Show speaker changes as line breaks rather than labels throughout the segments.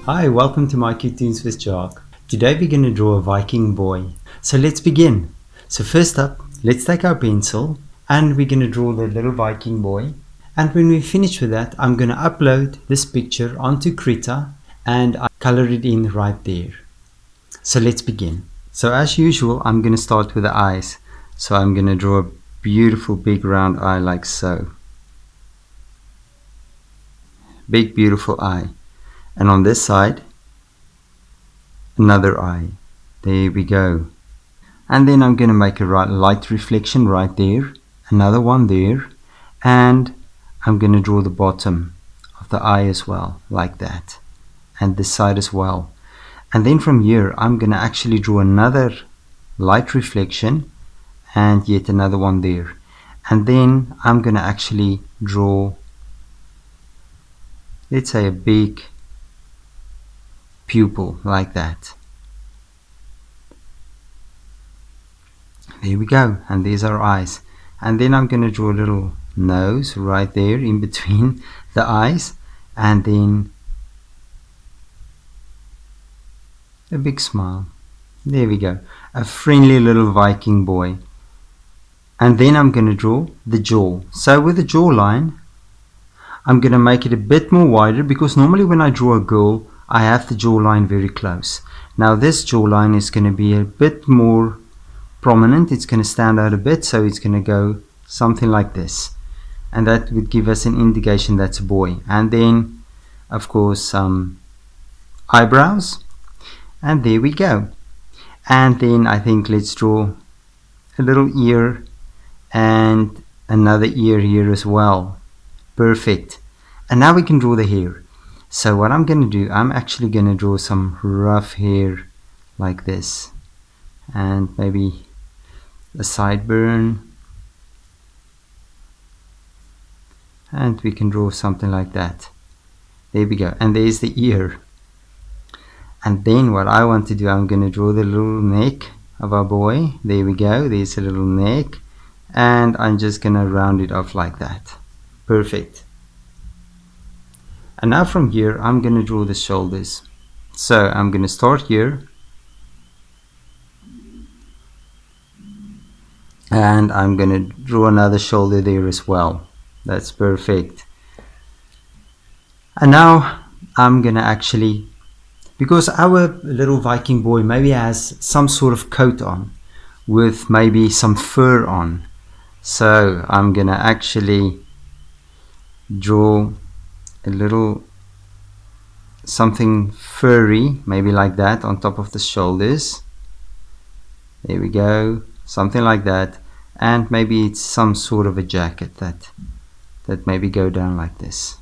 Hi, welcome to my cute tunes with Jock. Today we're going to draw a Viking boy. So let's begin. So first up, let's take our pencil and we're going to draw the little Viking boy. And when we finish with that, I'm going to upload this picture onto Krita and I color it in right there. So let's begin. So as usual, I'm going to start with the eyes. So I'm going to draw a beautiful big round eye like so. Big beautiful eye. And on this side, another eye. There we go. And then I'm going to make a light reflection right there, another one there, and I'm going to draw the bottom of the eye as well, like that, and this side as well. And then from here I'm going to actually draw another light reflection and yet another one there. And then I'm going to actually draw, let's say, a big pupil like that. There we go, and there's our eyes. And then I'm going to draw a little nose right there in between the eyes, and then a big smile. There we go, a friendly little Viking boy. And then I'm going to draw the jaw. So with the jawline, I'm going to make it a bit more wider, because normally when I draw a girl I have the jawline very close. Now this jawline is going to be a bit more prominent, it's going to stand out a bit, so it's going to go something like this, and that would give us an indication that's a boy. And then of course some eyebrows, and there we go. And then I think let's draw a little ear and another ear here as well. Perfect. And now we can draw the hair. So what I'm going to do, I'm actually going to draw some rough hair like this, and maybe a sideburn, and we can draw something like that. There we go, and there's the ear. And then what I want to do, I'm going to draw the little neck of our boy. There we go, there's a little neck, and I'm just going to round it off like that. Perfect. And now from here I'm going to draw the shoulders. So I'm going to start here, and I'm going to draw another shoulder there as well. That's perfect. And now I'm going to actually, because our little Viking boy maybe has some sort of coat on with maybe some fur on, so I'm going to actually draw a little something furry, maybe like that, on top of the shoulders. There we go, something like that. And maybe it's some sort of a jacket that maybe go down like this.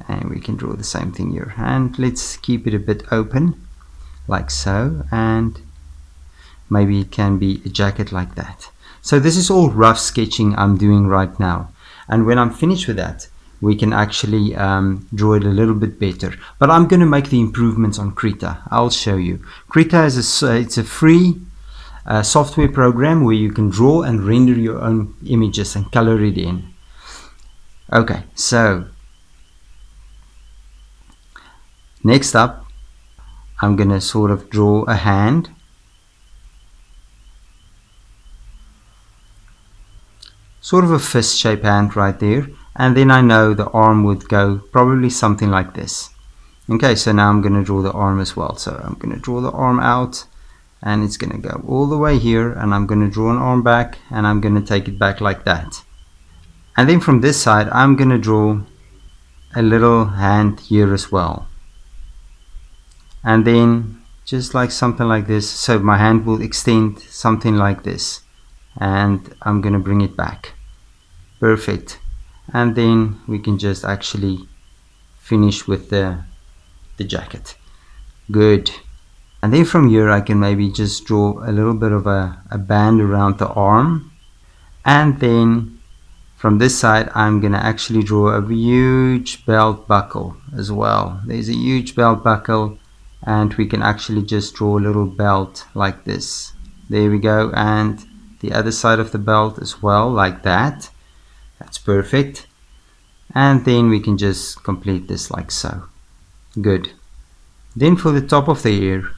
And we can draw the same thing here, and let's keep it a bit open like so, and maybe it can be a jacket like that. So this is all rough sketching I'm doing right now, and when I'm finished with that, we can actually draw it a little bit better. But I'm going to make the improvements on Krita. I'll show you. Krita is it's a free software program where you can draw and render your own images and color it in. Okay, so next up, I'm going to sort of draw a hand. Sort of a fist shaped hand right there. And then I know the arm would go probably something like this. Okay, so now I'm going to draw the arm as well. So I'm going to draw the arm out, and it's going to go all the way here, and I'm going to draw an arm back, and I'm going to take it back like that. And then from this side I'm going to draw a little hand here as well, and then just like something like this, so my hand will extend something like this, and I'm going to bring it back. Perfect. And then we can just actually finish with the jacket. Good. And then from here I can maybe just draw a little bit of a band around the arm, and then from this side I'm gonna actually draw a huge belt buckle as well. There's a huge belt buckle, and we can actually just draw a little belt like this. There we go, and the other side of the belt as well, like that. That's perfect. And then we can just complete this like so. Good. Then for the top of the ear,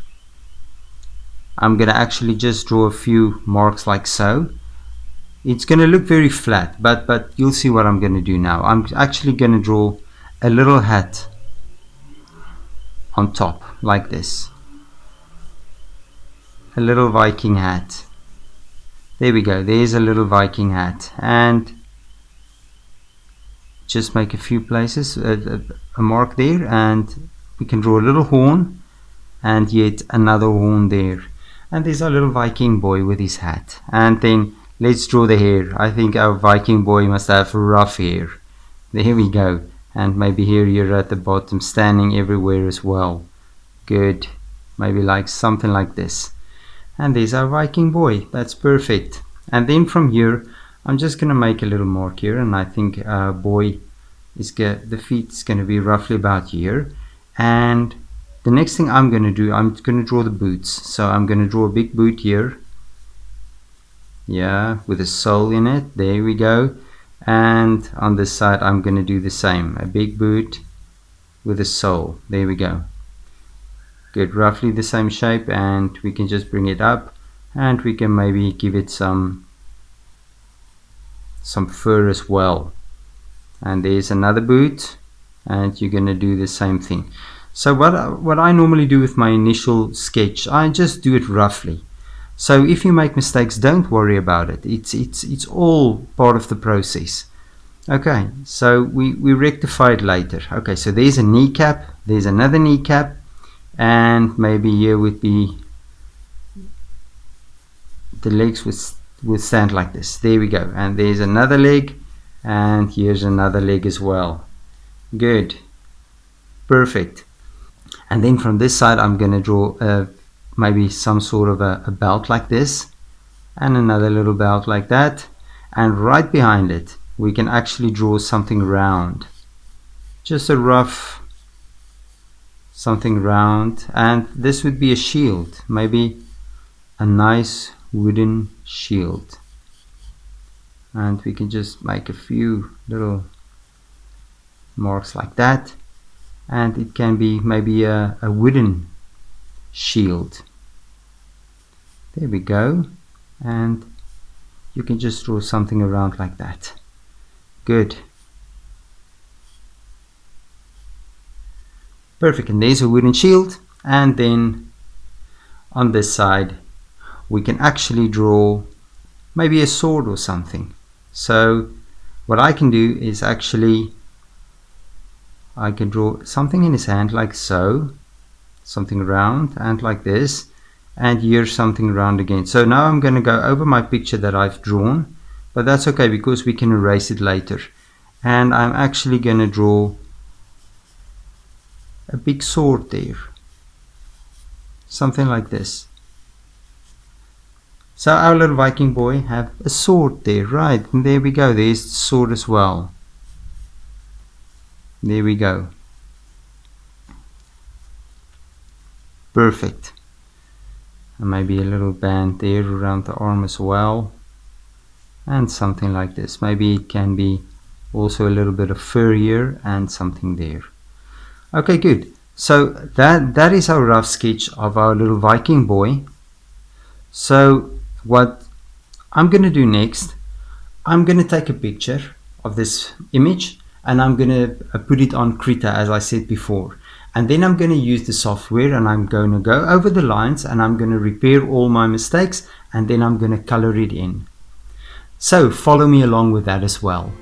I'm going to actually just draw a few marks like so. It's going to look very flat, but you'll see what I'm going to do now. I'm actually going to draw a little hat on top like this. A little Viking hat. There we go. There's a little Viking hat. And just make a few places, a mark there, and we can draw a little horn and yet another horn there. And there's our little Viking boy with his hat. And then let's draw the hair. I think our Viking boy must have rough hair. There we go. And maybe here you're at the bottom, standing everywhere as well. Good. Maybe like something like this. And there's our Viking boy. That's perfect. And then from here, I'm just going to make a little mark here. And I think our boy is the feet is going to be roughly about here. And the next thing I'm going to do, I'm going to draw the boots. So I'm going to draw a big boot here. Yeah, with a sole in it. There we go. And on this side, I'm going to do the same. A big boot with a sole. There we go. Good, roughly the same shape, and we can just bring it up, and we can maybe give it some fur as well. And there's another boot, and you're going to do the same thing. So what I normally do with my initial sketch, I just do it roughly. So if you make mistakes, don't worry about it. It's all part of the process. Okay, so we rectify it later. Okay, so there's a kneecap, there's another kneecap, and maybe here would be the legs would stand like this. There we go. And there's another leg, and here's another leg as well. Good, perfect. And then from this side, I'm going to draw maybe some sort of a belt like this, and another little belt like that. And right behind it, we can actually draw something round, just a rough something round, and this would be a shield, maybe a nice wooden shield. And we can just make a few little marks like that, and it can be maybe a wooden shield. There we go. And you can just draw something around like that. Good. Perfect. And there's a wooden shield. And then on this side we can actually draw maybe a sword or something. So what I can do is actually I can draw something in his hand like so, something round, and like this, and here's something round again. So now I'm going to go over my picture that I've drawn, but that's okay because we can erase it later. And I'm actually going to draw a big sword there, something like this. So our little Viking boy have a sword there, right? And there we go, there's the sword as well. There we go. Perfect. And maybe a little band there around the arm as well, and something like this. Maybe it can be also a little bit of fur here and something there. Okay, good. So that is our rough sketch of our little Viking boy. So what I'm going to do next, I'm going to take a picture of this image and I'm going to put it on Krita, as I said before. And then I'm going to use the software and I'm going to go over the lines and I'm going to repair all my mistakes, and then I'm going to color it in. So follow me along with that as well.